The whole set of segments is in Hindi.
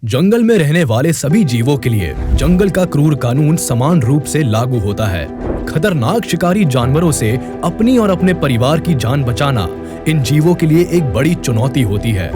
जंगल में रहने वाले सभी जीवों के लिए जंगल का क्रूर कानून समान रूप से लागू होता है। खतरनाक शिकारी जानवरों से अपनी और अपने परिवार की जान बचाना इन जीवों के लिए एक बड़ी चुनौती होती है।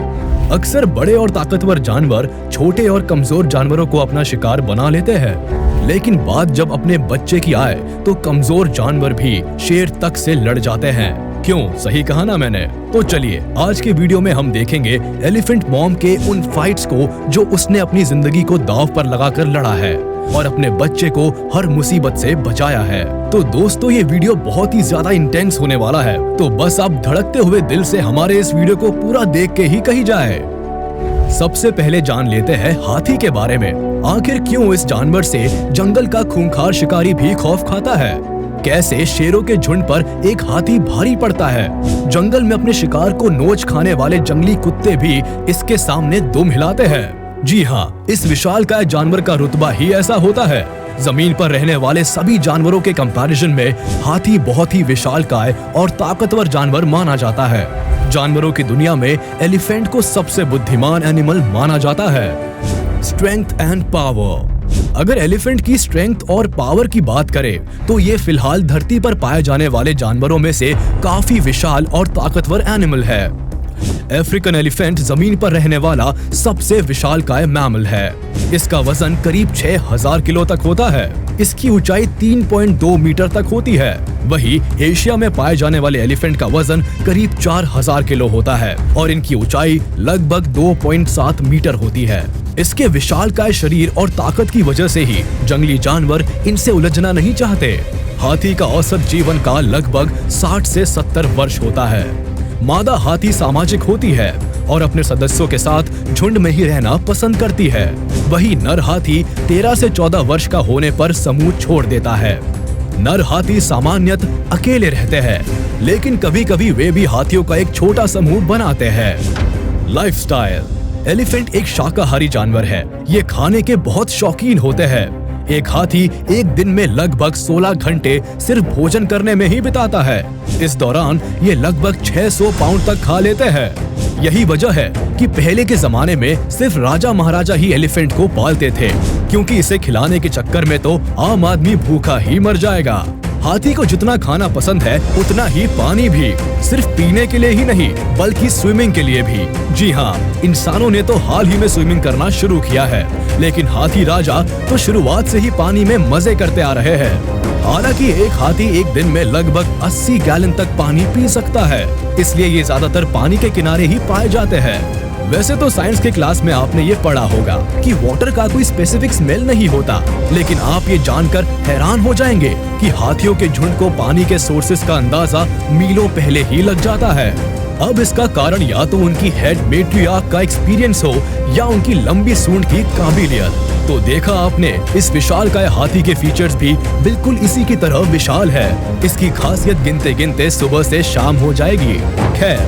अक्सर बड़े और ताकतवर जानवर छोटे और कमजोर जानवरों को अपना शिकार बना लेते हैं, लेकिन बात जब अपने बच्चे की आए तो कमजोर जानवर भी शेर तक से लड़ जाते हैं। क्यों, सही कहा ना मैंने? तो चलिए आज के वीडियो में हम देखेंगे एलिफेंट मॉम के उन फाइट्स को जो उसने अपनी जिंदगी को दांव पर लगाकर लड़ा है और अपने बच्चे को हर मुसीबत से बचाया है। तो दोस्तों, ये वीडियो बहुत ही ज्यादा इंटेंस होने वाला है, तो बस आप धड़कते हुए दिल से हमारे इस वीडियो को पूरा देख के ही कही जाए। सबसे पहले जान लेते हैं हाथी के बारे में। आखिर क्यों इस जानवर से जंगल का खूंखार शिकारी भी खौफ खाता है? कैसे शेरों के झुंड पर एक हाथी भारी पड़ता है? जंगल में अपने शिकार को नोच खाने वाले जंगली कुत्ते भी इसके सामने दुम हिलाते हैं। जी हाँ, इस विशालकाय जानवर का रुतबा ही ऐसा होता है। जमीन पर रहने वाले सभी जानवरों के कंपैरिजन में हाथी बहुत ही विशालकाय और ताकतवर जानवर माना जाता है। जानवरों की दुनिया में एलिफेंट को सबसे बुद्धिमान एनिमल माना जाता है। Strength and power. अगर एलिफेंट की स्ट्रेंथ और पावर की बात करें तो ये फिलहाल धरती पर पाए जाने वाले जानवरों में से काफी विशाल और ताकतवर एनिमल है। अफ्रीकन एलिफेंट जमीन पर रहने वाला सबसे विशालकाय मैमल है। इसका वजन करीब 6000 किलो तक होता है। इसकी ऊंचाई 3.2 मीटर तक होती है। वहीं एशिया में पाए जाने वाले एलिफेंट का वजन करीब 4000 किलो होता है और इनकी ऊंचाई लगभग 2.7 मीटर होती है। इसके विशालकाय शरीर और ताकत की वजह से ही जंगली जानवर इनसे उलझना नहीं चाहते। हाथी का औसत जीवन काल लगभग 60 से 70 वर्ष होता है। मादा हाथी सामाजिक होती है और अपने सदस्यों के साथ झुंड में ही रहना पसंद करती है। वहीं नर हाथी 13 से 14 वर्ष का होने पर समूह छोड़ देता है। नर हाथी सामान्यत अकेले रहते हैं, लेकिन कभी कभी वे भी हाथियों का एक छोटा समूह बनाते हैं। लाइफस्टाइल। एलिफेंट एक शाकाहारी जानवर है। ये खाने के बहुत शौकीन होते हैं। एक हाथी एक दिन में लगभग 16 घंटे सिर्फ भोजन करने में ही बिताता है। इस दौरान ये लगभग 600 पाउंड तक खा लेते हैं। यही वजह है कि पहले के जमाने में सिर्फ राजा महाराजा ही एलिफेंट को पालते थे, क्योंकि इसे खिलाने के चक्कर में तो आम आदमी भूखा ही मर जाएगा। हाथी को जितना खाना पसंद है उतना ही पानी भी, सिर्फ पीने के लिए ही नहीं बल्कि स्विमिंग के लिए भी। जी हाँ, इंसानों ने तो हाल ही में स्विमिंग करना शुरू किया है, लेकिन हाथी राजा तो शुरुआत से ही पानी में मजे करते आ रहे हैं। हालांकि एक हाथी एक दिन में लगभग 80 गैलन तक पानी पी सकता है, इसलिए ये ज्यादातर पानी के किनारे ही पाए जाते हैं। वैसे तो साइंस के क्लास में आपने ये पढ़ा होगा कि वाटर का कोई स्पेसिफिक स्मेल नहीं होता, लेकिन आप ये जानकर हैरान हो जाएंगे कि हाथियों के झुंड को पानी के सोर्सेस का अंदाजा मीलों पहले ही लग जाता है। अब इसका कारण या तो उनकी हेड मैट्रियार्क का एक्सपीरियंस हो या उनकी लंबी सूंड की काबिलियत। तो देखा आपने, इस विशालकाय हाथी के फीचर्स भी बिल्कुल इसी की तरह विशाल है। इसकी खासियत गिनते गिनते सुबह से शाम हो जाएगी। खैर,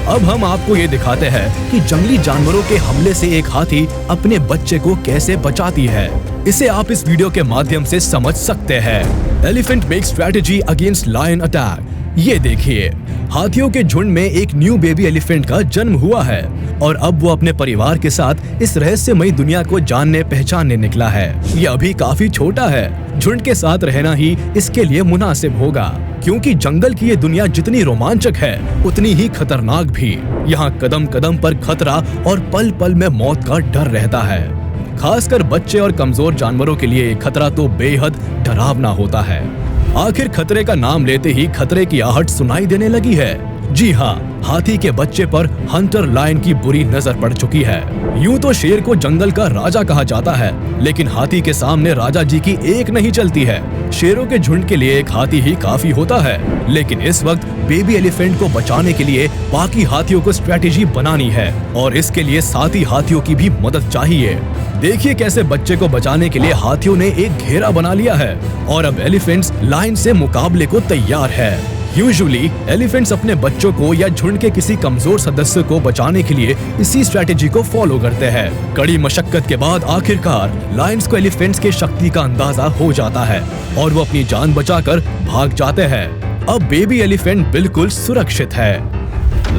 अब हम आपको ये दिखाते हैं कि जंगली जानवरों के हमले से एक हाथी अपने बच्चे को कैसे बचाती है। इसे आप इस वीडियो के माध्यम से समझ सकते हैं। Elephant make strategy against lion attack. ये देखिए, हाथियों के झुंड में एक न्यू बेबी एलिफेंट का जन्म हुआ है और अब वो अपने परिवार के साथ इस रहस्यमयी दुनिया को जानने पहचानने निकला है। ये अभी काफी छोटा है। झुंड के साथ रहना ही इसके लिए मुनासिब होगा, क्योंकि जंगल की ये दुनिया जितनी रोमांचक है उतनी ही खतरनाक भी। यहाँ कदम कदम पर खतरा और पल पल में मौत का डर रहता है। खासकर बच्चे और कमजोर जानवरों के लिए खतरा तो बेहद डरावना होता है। आखिर खतरे का नाम लेते ही खतरे की आहट सुनाई देने लगी है। जी हाँ, हाथी के बच्चे पर हंटर लायन की बुरी नजर पड़ चुकी है। यूं तो शेर को जंगल का राजा कहा जाता है, लेकिन हाथी के सामने राजा जी की एक नहीं चलती है। शेरों के झुंड के लिए एक हाथी ही काफी होता है, लेकिन इस वक्त बेबी एलिफेंट को बचाने के लिए बाकी हाथियों को स्ट्रेटेजी बनानी है और इसके लिए साथी हाथियों की भी मदद चाहिए। देखिए कैसे बच्चे को बचाने के लिए हाथियों ने एक घेरा बना लिया है और अब एलिफेंट्स लाइन से मुकाबले को तैयार है। यूजुअली एलिफेंट्स अपने बच्चों को या झुंड के किसी कमजोर सदस्य को बचाने के लिए इसी स्ट्रेटेजी को फॉलो करते हैं। कड़ी मशक्कत के बाद आखिरकार लायंस को एलिफेंट्स की शक्ति का अंदाजा हो जाता है और वो अपनी जान बचाकर भाग जाते हैं। अब बेबी एलिफेंट बिल्कुल सुरक्षित है।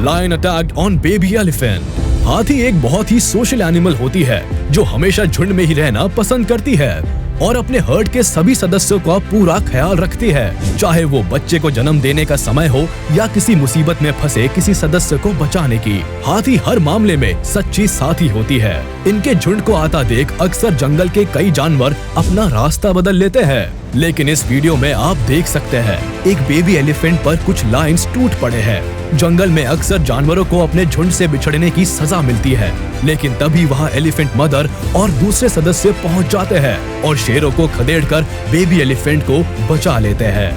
Lion attacked on baby elephant. हाथी एक बहुत ही सोशल एनिमल होती है जो हमेशा झुंड में ही रहना पसंद करती है और अपने हर्ड के सभी सदस्यों का पूरा ख्याल रखती है, चाहे वो बच्चे को जन्म देने का समय हो या किसी मुसीबत में फंसे किसी सदस्य को बचाने की। हाथी हर मामले में सच्ची साथी होती है। इनके झुंड को आता देख अक्सर जंगल के कई जानवर अपना रास्ता बदल लेते हैं, लेकिन इस वीडियो में आप देख सकते हैं एक बेबी एलिफेंट पर कुछ लाइन्स टूट पड़े हैं। जंगल में अक्सर जानवरों को अपने झुंड से बिछड़ने की सजा मिलती है, लेकिन तभी वहाँ एलिफेंट मदर और दूसरे सदस्य पहुँच जाते हैं और शेरों को खदेड़कर बेबी एलिफेंट को बचा लेते हैं।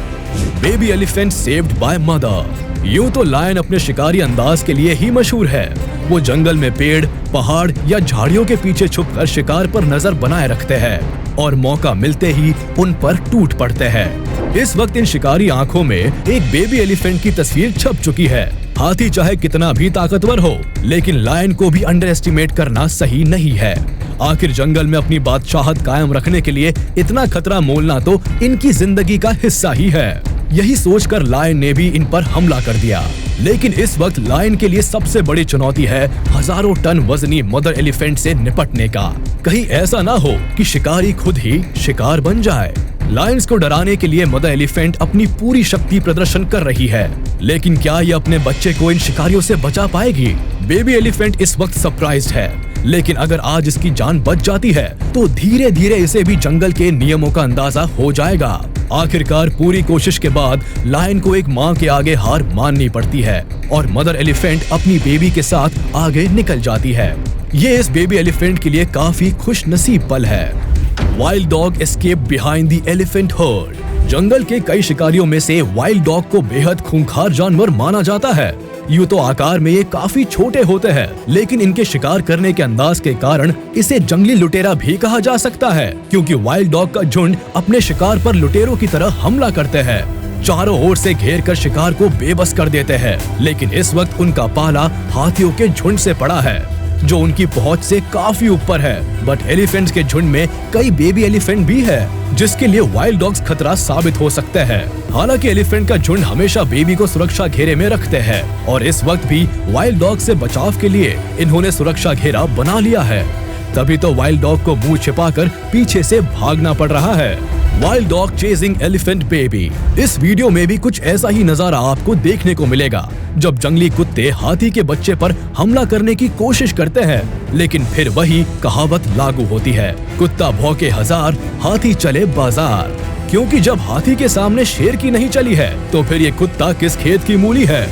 Baby elephant saved by mother. यूं तो लायन अपने शिकारी अंदाज के लिए ही मशहूर है। वो जंगल में पेड़, पहाड़ या झाड़ियों के पीछे छुपकर शिकार पर नजर बनाए रखते हैं और मौका मिलते ही उन पर टूट पड़ते हैं। इस वक्त इन शिकारी आंखों में एक बेबी एलिफेंट की तस्वीर छप चुकी है। हाथी चाहे कितना भी ताकतवर हो, लेकिन लायन को भी अंडर एस्टिमेट करना सही नहीं है। आखिर जंगल में अपनी बादशाहत कायम रखने के लिए इतना खतरा मोलना तो इनकी जिंदगी का हिस्सा ही है। यही सोचकर लायन ने भी इन पर हमला कर दिया। लेकिन इस वक्त लायन के लिए सबसे बड़ी चुनौती है हजारों टन वजनी मदर एलिफेंट से निपटने का। कहीं ऐसा ना हो कि शिकारी खुद ही शिकार बन जाए। लायंस को डराने के लिए मदर एलिफेंट अपनी पूरी शक्ति प्रदर्शन कर रही है, लेकिन क्या ये अपने बच्चे को इन शिकारियों से बचा पाएगी? बेबी एलिफेंट इस वक्त सरप्राइज्ड है, लेकिन अगर आज इसकी जान बच जाती है तो धीरे धीरे इसे भी जंगल के नियमों का अंदाजा हो जाएगा। आखिरकार पूरी कोशिश के बाद लायन को एक माँ के आगे हार माननी पड़ती है और मदर एलिफेंट अपनी बेबी के साथ आगे निकल जाती है। ये इस बेबी एलिफेंट के लिए काफी खुश नसीब पल है। Wild dog escape behind the elephant herd. जंगल के कई शिकारियों में से वाइल्ड डॉग को बेहद खूंखार जानवर माना जाता है। यूं तो आकार में ये काफी छोटे होते हैं, लेकिन इनके शिकार करने के अंदाज के कारण इसे जंगली लुटेरा भी कहा जा सकता है, क्योंकि वाइल्ड डॉग का झुंड अपने शिकार पर लुटेरों की तरह हमला करते हैं। चारों ओर से घेर कर शिकार को बेबस कर देते हैं, लेकिन इस वक्त उनका पाला हाथियों के झुंड से पड़ा है जो उनकी पहुंच से काफी ऊपर है। बट एलिफेंट्स के झुंड में कई बेबी एलिफेंट भी है, जिसके लिए वाइल्ड डॉग्स खतरा साबित हो सकते हैं। हालांकि एलिफेंट का झुंड हमेशा बेबी को सुरक्षा घेरे में रखते हैं और इस वक्त भी वाइल्ड डॉग से बचाव के लिए इन्होंने सुरक्षा घेरा बना लिया है। तभी तो वाइल्ड डॉग को मुंह छिपाकर पीछे से भागना पड़ रहा है। Wild dog chasing elephant baby. इस वीडियो में भी कुछ ऐसा ही नजारा आपको देखने को मिलेगा, जब जंगली कुत्ते हाथी के बच्चे पर हमला करने की कोशिश करते हैं, लेकिन फिर वही कहावत लागू होती है, कुत्ता भौंके हजार, हाथी चले बाजार। क्योंकि जब हाथी के सामने शेर की नहीं चली है, तो फिर ये कुत्ता किस खेत की मूली है।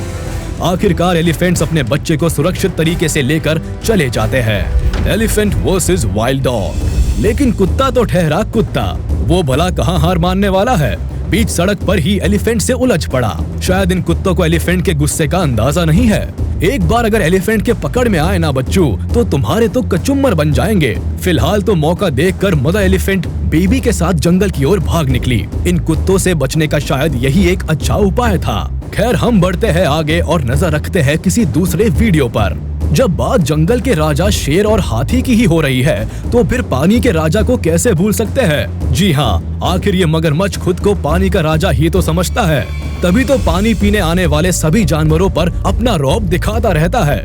आखिरकार एलिफेंट्स अपने बच्चे को सुरक्षित तरीके से लेकर चले जाते हैं। Elephant versus wild dog. लेकिन कुत्ता तो ठहरा कुत्ता, वो भला कहाँ हार मानने वाला है। बीच सड़क पर ही एलिफेंट से उलझ पड़ा। शायद इन कुत्तों को एलिफेंट के गुस्से का अंदाजा नहीं है। एक बार अगर एलिफेंट के पकड़ में आए ना बच्चू, तो तुम्हारे तो कचुम्बर बन जाएंगे। फिलहाल तो मौका देखकर मदर एलिफेंट बेबी के साथ जंगल की ओर भाग निकली। इन कुत्तों से बचने का शायद यही एक अच्छा उपाय था। खैर, हम बढ़ते हैं आगे और नजर रखते हैं किसी दूसरे वीडियो पर। जब बात जंगल के राजा शेर और हाथी की ही हो रही है, तो फिर पानी के राजा को कैसे भूल सकते हैं? जी हाँ, आखिर ये मगरमच्छ खुद को पानी का राजा ही तो समझता है, तभी तो पानी पीने आने वाले सभी जानवरों पर अपना रौब दिखाता रहता है।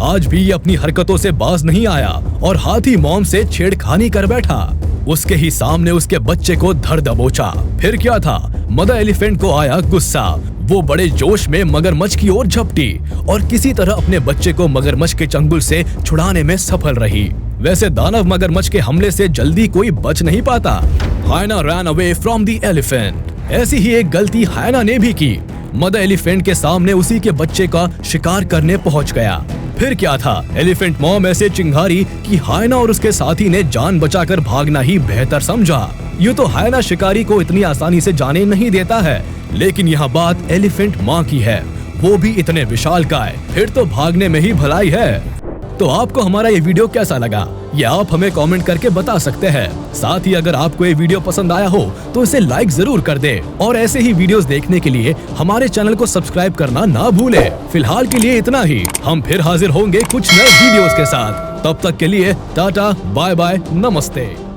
आज भी ये अपनी हरकतों से बाज नहीं आया और हाथी मॉम से छेड़खानी कर बैठा। उसके ही सामने उसके बच्चे को धर दबोचा। फिर क्या था, मदर एलिफेंट को आया गुस्सा। वो बड़े जोश में मगरमच्छ की ओर झपटी और किसी तरह अपने बच्चे को मगरमच्छ के चंगुल से छुड़ाने में सफल रही। वैसे दानव मगरमच्छ के हमले से जल्दी कोई बच नहीं पाता। हायना ran away from the elephant. ऐसी ही एक गलती हायना ने भी की। मदर एलिफेंट के सामने उसी के बच्चे का शिकार करने पहुंच गया। फिर क्या था, एलिफेंट मॉम ऐसे चिंगारी कि हायना और उसके साथी ने जान बचाकर भागना ही बेहतर समझा। यूं तो हायना शिकारी को इतनी आसानी से जाने नहीं देता है, लेकिन यहाँ बात एलिफेंट माँ की है, वो भी इतने विशालकाय, फिर तो भागने में ही भलाई है। तो आपको हमारा ये वीडियो कैसा लगा, ये आप हमें कमेंट करके बता सकते हैं। साथ ही अगर आपको ये वीडियो पसंद आया हो तो इसे लाइक जरूर कर दें और ऐसे ही वीडियोस देखने के लिए हमारे चैनल को सब्सक्राइब करना ना भूलें। फिलहाल के लिए इतना ही, हम फिर हाजिर होंगे कुछ नए वीडियोस के साथ। तब तक के लिए टाटा, बाय बाय, नमस्ते।